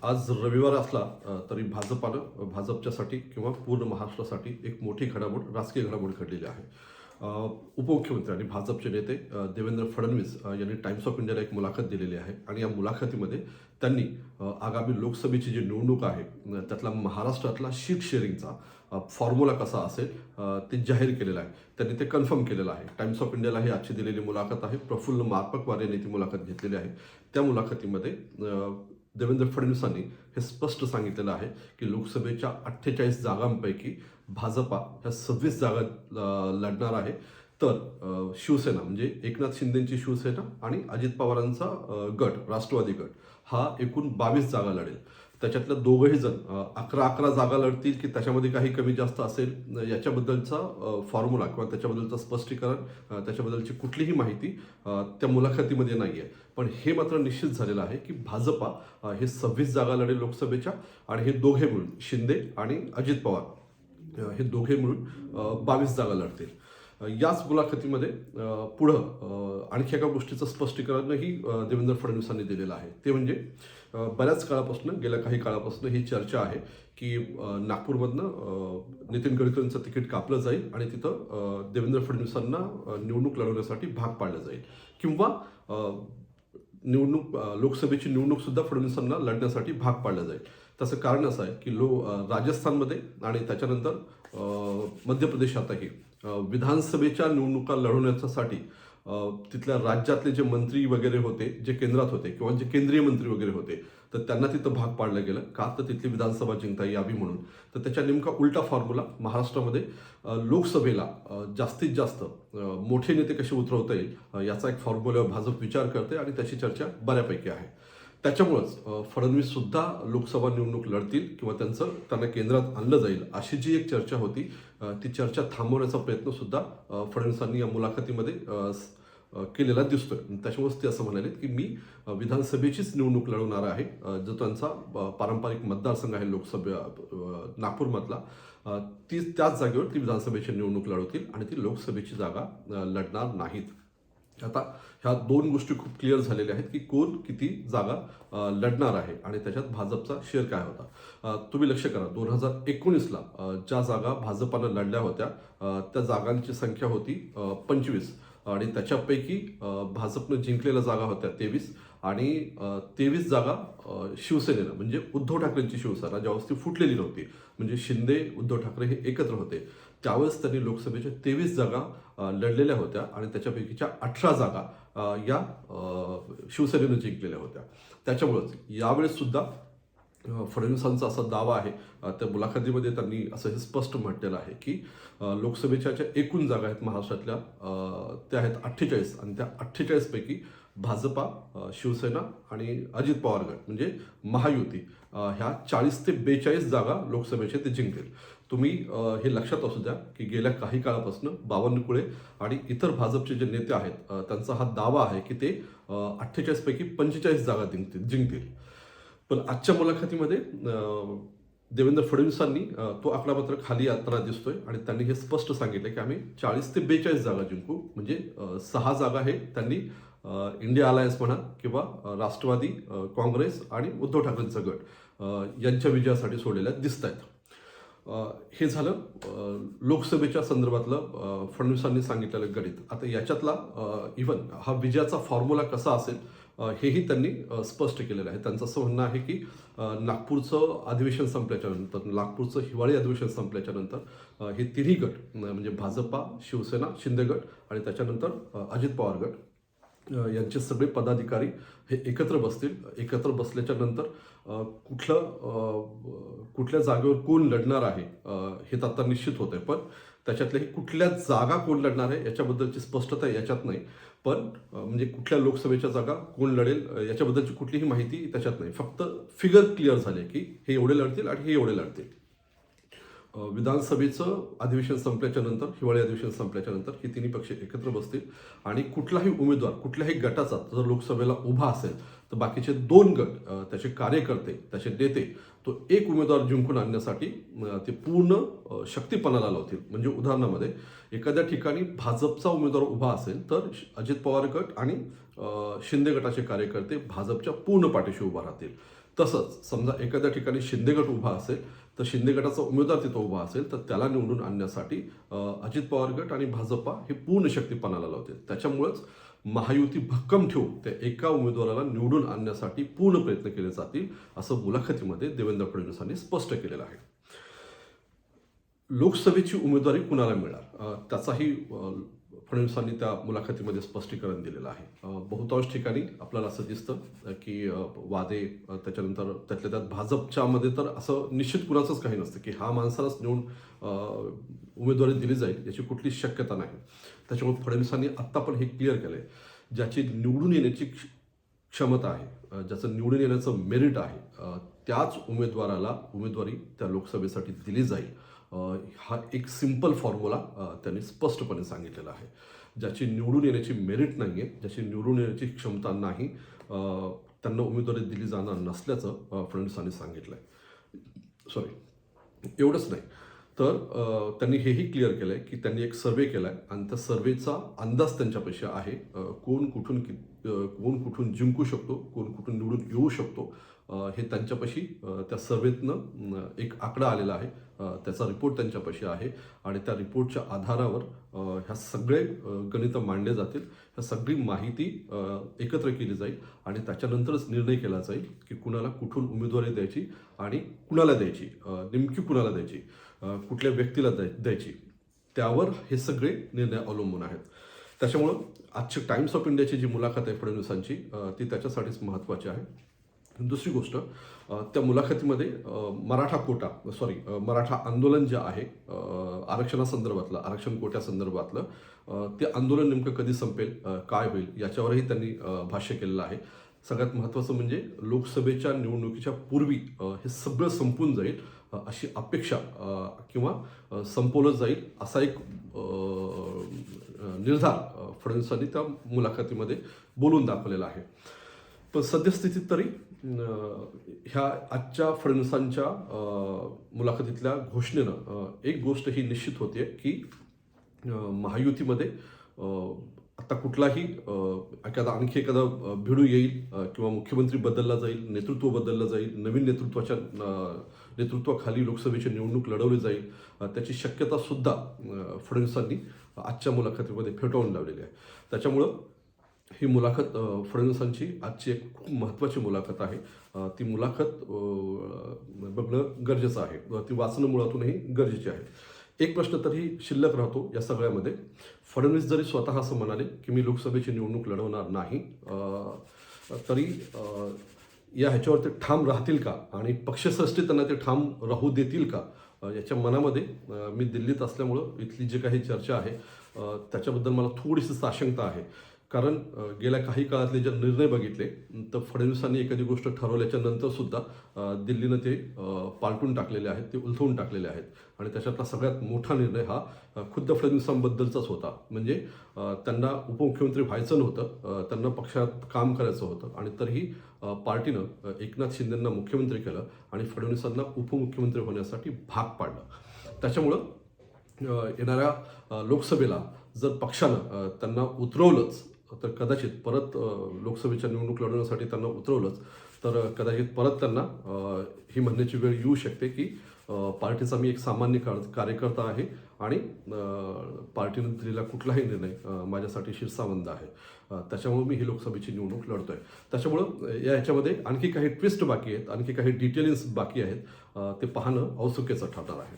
आज रविवार असला तरी भाजपच्यासाठी किंवा पूर्ण महाराष्ट्रासाठी एक मोठी घडामोड, राजकीय घडामोड घडलेली आहे. उपमुख्यमंत्री आणि भाजपचे नेते देवेंद्र फडणवीस यांनी टाइम्स ऑफ इंडियाला एक मुलाखत दिलेली आहे आणि या मुलाखतीमध्ये त्यांनी आगामी लोकसभेची जी निवडणूक आहे त्यातला महाराष्ट्रातला शीट शेअरिंगचा फॉर्म्युला कसा असेल ते जाहीर केलेलं आहे. त्यांनी ते कन्फर्म केलेलं आहे. टाइम्स ऑफ इंडियाला ही आजची दिलेली मुलाखत आहे. प्रफुल्ल मार्पकवार यांनी ती मुलाखत घेतलेली आहे. त्या मुलाखतीमध्ये देवेंद्र फडणवीसांनी हे स्पष्ट सांगितलेलं आहे की लोकसभेच्या 48 जागांपैकी भाजपा ह्या 26 जागा लढणार आहे. तर शिवसेना म्हणजे एकनाथ शिंदेची शिवसेना आणि अजित पवारांचा गट राष्ट्रवादी गट हा एकूण 22 जागा लढेल. त्याच्यातल्या दोघंही जण 11-11 जागा लढतील की त्याच्यामध्ये काही कमी जास्त असेल याच्याबद्दलचा फॉर्म्युला किंवा त्याच्याबद्दलचं स्पष्टीकरण त्याच्याबद्दलची कुठलीही माहिती त्या मुलाखतीमध्ये नाही आहे. पण हे मात्र निश्चित झालेलं आहे की भाजपा हे 26 जागा लढेल लोकसभेच्या आणि हे दोघे मिळून शिंदे आणि अजित पवार हे दोघे मिळून 22 जागा लढतील. याच मुलाखतीमध्ये पुढं आणखी एका गोष्टीचं स्पष्टीकरणही देवेंद्र फडणवीसांनी दिलेलं आहे. ते म्हणजे बऱ्याच काळापासून गेल्या काही काळापासून ही चर्चा आहे की नागपूरमधनं नितीन गडकरींचं तिकीट कापलं जाईल आणि तिथं देवेंद्र फडणवीसांना निवडणूक लढवण्यासाठी भाग पाडलं जाईल किंवा लोकसभेची निवडणूक सुद्धा फडणवीसांना लढण्यासाठी भाग पाडलं जाईल. त्याचं कारण असं आहे की राजस्थानमध्ये आणि त्याच्यानंतर मध्य प्रदेशातही विधानसभेच्या निवडणुका लढवण्यासाठी तिथल्या राज्यातले जे मंत्री वगैरे होते, जे केंद्रात होते किंवा जे केंद्रीय मंत्री वगैरे होते, तर त्यांना तिथं भाग पाडलं गेलं का तर तिथली विधानसभा जिंकता यावी म्हणून. तर त्याच्या नेमका उलटा फॉर्म्युला महाराष्ट्रामध्ये लोकसभेला जास्तीत जास्त मोठे नेते कसे उतरवता येईल याचा एक फॉर्म्युल्यावर भाजप विचार करते आणि त्याची चर्चा बऱ्यापैकी आहे. त्याच्यामुळंच फडणवीस सुद्धा लोकसभा निवडणूक लढतील किंवा त्यांना केंद्रात आणलं जाईल अशी जी एक चर्चा होती ती चर्चा थांबवण्याचा प्रयत्न सुद्धा फडणवीसांनी या मुलाखतीमध्ये केलेला दिसतोय. त्याच्यामुळेच ते असं म्हणाले की मी विधानसभेचीच निवडणूक लढवणार आहे. जो त्यांचा पारंपरिक मतदारसंघ आहे नागपूरमधला त्याच जागेवर ती विधानसभेची निवडणूक लढवतील आणि ती लोकसभेची जागा लढणार नाहीत. आता ह्या दोन गोष्टी खूप क्लिअर झालेल्या आहेत की कोण किती जागा लढणार आहे आणि त्याच्यात भाजपचा शेअर काय होता. तुम्ही लक्ष करा 2019ला ज्या जागा भाजपानं लढल्या होत्या त्या जागांची संख्या होती 25 आणि त्याच्यापैकी भाजपनं जिंकलेल्या जागा होत्या 23 आणि 23 जागा शिवसेनेनं म्हणजे उद्धव ठाकरेंची शिवसेना ज्यावेळेस ती फुटलेली नव्हती म्हणजे शिंदे उद्धव ठाकरे हे एकत्र होते त्यावेळेस त्यांनी लोकसभेच्या 23 जागा लढलेल्या होत्या आणि त्याच्यापैकीच्या 18 जागा या शिवसेनेनं जिंकलेल्या होत्या. त्याच्यामुळेच यावेळेस सुद्धा फडणवीसांचा असा दावा आहे त्या मुलाखतीमध्ये त्यांनी असं हे स्पष्ट म्हटलेलं आहे की लोकसभेच्या ज्या एकूण जागा आहेत महाराष्ट्रातल्या त्या आहेत 48 आणि त्या 48 पैकी भाजपा शिवसेना आणि अजित पवार गट म्हणजे महायुती ह्या 40 ते 42 जागा लोकसभेचे ते जिंकतील. तुम्ही हे लक्षात असू द्या की गेल्या काही काळापासून बावनकुळे आणि इतर भाजपचे जे नेते आहेत त्यांचा हा दावा आहे की ते 48 पैकी 45 जागा जिंकतील. पण आजच्या मुलाखतीमध्ये देवेंद्र फडणवीसांनी तो आकडा मात्र खाली येताना दिसतोय आणि त्यांनी हे स्पष्ट सांगितलं की आम्ही 40 ते 42 जागा जिंकू म्हणजे 6 जागा हे त्यांनी इंडिया अलायन्स म्हणा किंवा राष्ट्रवादी काँग्रेस आणि उद्धव ठाकरेंचा गट यांच्या विजयासाठी सोडलेल्या दिसत आहेत. हे झालं लोकसभेच्या संदर्भातलं फडणवीसांनी सांगितलेलं गणित. आता याच्यातला इव्हन हा विजयाचा फॉर्म्युला कसा असेल हेही त्यांनी स्पष्ट केलेलं आहे. त्यांचं असं म्हणणं आहे की नागपूरचं अधिवेशन संपल्याच्या नंतर नागपूरचं हिवाळी अधिवेशन संपल्याच्या नंतर हे तिन्ही गट म्हणजे भाजपा शिवसेना शिंदे गट आणि त्याच्यानंतर अजित पवार गट यांचे सगळे पदाधिकारी हे एकत्र बसतील. एकत्र बसल्याच्या नंतर कुठल्या जागेवर कोण लढणार आहे हे तर आता निश्चित होत आहे. पण त्याच्यातल्या कुठल्या जागा कोण लढणार आहे याच्याबद्दलची स्पष्टता याच्यात नाही. पण म्हणजे कुठल्या लोकसभेच्या जागा कोण लढेल याच्याबद्दलची कुठलीही माहिती त्याच्यात नाही. फक्त फिगर क्लिअर झाले की हे एवढे लढतील आणि हे एवढे लढतील. विधानसभेचं अधिवेशन संपल्याच्या नंतर हिवाळी अधिवेशन संपल्याच्या नंतर हे तिन्ही पक्ष एकत्र बसतील आणि कुठलाही उमेदवार कुठल्याही गटाचा जर लोकसभेला उभा असेल तर बाकीचे 2 गट त्याचे कार्यकर्ते त्याचे नेते तो एक उमेदवार जिंकून आणण्यासाठी ते पूर्ण शक्तीपणाला लावतील. म्हणजे उदाहरणामध्ये एखाद्या ठिकाणी भाजपचा उमेदवार उभा असेल तर अजित पवार गट आणि शिंदे गटाचे कार्यकर्ते भाजपच्या पूर्ण पाठीशी उभा राहतील. तसंच समजा एखाद्या ठिकाणी शिंदे गट उभा असेल तर शिंदे गटाचा उमेदवार तिथं उभा असेल तर त्याला निवडून आणण्यासाठी अजित पवार गट आणि भाजपा हे पूर्ण शक्तीपणाला लावतील. त्याच्यामुळेच महायुती भक्कम ठेवून त्या एका उमेदवाराला निवडून आणण्यासाठी पूर्ण प्रयत्न केले जातील असं मुलाखतीमध्ये देवेंद्र फडणवीसांनी स्पष्ट केलेलं आहे. लोकसभेची उमेदवारी कुणाला मिळणार त्याचाही फडणवीसांनी त्या मुलाखतीमध्ये स्पष्टीकरण दिलेलं आहे. बहुतांश ठिकाणी आपल्याला असं दिसतं की वादे त्याच्यानंतर त्यातल्या त्यात भाजपच्या मध्ये तर असं निश्चित कुणाचंच काही नसतं की हा माणसालाच निवडून उमेदवारी दिली जाईल याची कुठलीच शक्यता नाही. त्याच्यामुळे फडणवीसांनी आत्ता पण हे क्लिअर केलं आहे, ज्याची निवडून येण्याची क्षमता आहे, ज्याचं निवडून येण्याचं मेरिट आहे, त्याच उमेदवाराला उमेदवारी त्या लोकसभेसाठी दिली जाईल. हा एक सिंपल फॉर्म्युला त्यांनी स्पष्टपणे सांगितलेला आहे. ज्याची निवडून येण्याची मेरिट नाही आहे, ज्याची निवडून येण्याची क्षमता नाही, त्यांना उमेदवारी दिली जाणार नसल्याचं फडणवीसांनी सांगितलं आहे. सॉरी, एवढंच नाही तर त्यांनी हेही क्लिअर केलं आहे की त्यांनी एक सर्वे केला आहे आणि त्या सर्वेचा अंदाज त्यांच्यापाशी आहे. कोण कुठून जिंकू शकतो, कोण कुठून निवडून येऊ शकतो हे त्यांच्यापाशी त्या सर्वेतनं एक आकडा आलेला आहे. त्याचा रिपोर्ट त्यांच्यापाशी आहे आणि त्या रिपोर्टच्या आधारावर ह्या सगळे गणितं मांडले जातील. ह्या सगळी माहिती एकत्र केली जाईल आणि त्याच्यानंतरच निर्णय केला जाईल की कुणाला कुठून उमेदवारी द्यायची आणि कुणाला द्यायची, नेमकी कुणाला द्यायची, कुठल्या व्यक्तीला द्यायची, त्यावर हे सगळे निर्णय अवलंबून आहेत. त्याच्यामुळं आजची टाइम्स ऑफ इंडियाची जी मुलाखत आहे फडणवीसांची ती त्याच्यासाठीच महत्त्वाची आहे. दुसरी गोष्ट, त्या मुलाखतीमध्ये मराठा आंदोलन जे आहे आरक्षणासंदर्भातलं, आरक्षण कोट्यासंदर्भातलं ते आंदोलन नेमकं कधी संपेल, काय होईल याच्यावरही त्यांनी भाष्य केलेलं आहे. सगळ्यात महत्त्वाचं म्हणजे लोकसभेच्या निवडणुकीच्या पूर्वी हे सगळं संपून जाईल अशी अपेक्षा किंवा संपवलं जाईल असा एक निर्धार फडणवीसांनी त्या मुलाखतीमध्ये बोलून दाखवलेला आहे. पण सद्यस्थितीत तरी ह्या आजच्या फडणवीसांच्या मुलाखतीतल्या घोषणेनं एक गोष्ट ही निश्चित होते की महायुतीमध्ये आता कुठलाही आणखी एखादा भिडू येईल किंवा मुख्यमंत्री बदलला जाईल, नेतृत्व बदललं जाईल, नवीन नेतृत्वाखाली लोकसभेची निवडणूक लढवली जाईल, त्याची शक्यता सुद्धा फडणवीसांनी आजच्या मुलाखतीमध्ये फेटाळून लावलेली आहे. त्याच्यामुळं ही मुलाखत फडणवीसांची आजची एक खूप महत्त्वाची मुलाखत आहे. ती मुलाखत बघणं गरजेचं आहे, ती वाचणं मुळातूनही गरजेची आहे. एक प्रश्न तरी शिल्लक राहतो या सगळ्यामध्ये. फडणवीस जरी स्वतः असं म्हणाले की मी लोकसभेची निवडणूक लढवणार नाही, तरी या ह्याच्यावर ते ठाम राहतील का आणि पक्षश्रेष्ठी त्यांना ते ठाम राहू देतील का, याच्या मनामध्ये मी दिल्लीत असल्यामुळं इथली जी काही चर्चा आहे त्याच्याबद्दल मला थोडीशी साशंकता आहे. कारण गेल्या काही काळातले जे निर्णय बघितले तर फडणवीसांनी एखादी गोष्ट ठरवल्याच्या नंतर सुद्धा दिल्लीनं ते पालटून टाकलेले आहेत, ते उलथवून टाकलेले आहेत आणि त्याच्यातला सगळ्यात मोठा निर्णय हा खुद्द फडणवीसांबद्दलचाच होता. म्हणजे त्यांना उपमुख्यमंत्री व्हायचं नव्हतं, त्यांना पक्षात काम करायचं होतं आणि तरीही पार्टीनं एकनाथ शिंदेंना मुख्यमंत्री केलं आणि फडणवीसांना उपमुख्यमंत्री होण्यासाठी भाग पाडलं. त्याच्यामुळं येणाऱ्या लोकसभेला जर पक्षानं त्यांना उतरवलंच तर कदाचित परत लोकसभेच्या निवडणूक लढवण्यासाठी त्यांना उतरवलंच तर कदाचित परत त्यांना ही म्हणण्याची वेळ येऊ शकते की पार्टीचा मी एक सामान्य कार्यकर्ता आहे आणि पार्टीनं दिलेला कुठलाही निर्णय माझ्यासाठी शिरसावंद आहे, त्याच्यामुळे मी ही लोकसभेची निवडणूक लढतोय. त्याच्यामुळं या ह्याच्यामध्ये आणखी काही ट्विस्ट बाकी आहेत, आणखी काही डिटेलिंग्स बाकी आहेत, ते पाहणं औत्सुक्याचं ठरणार आहे.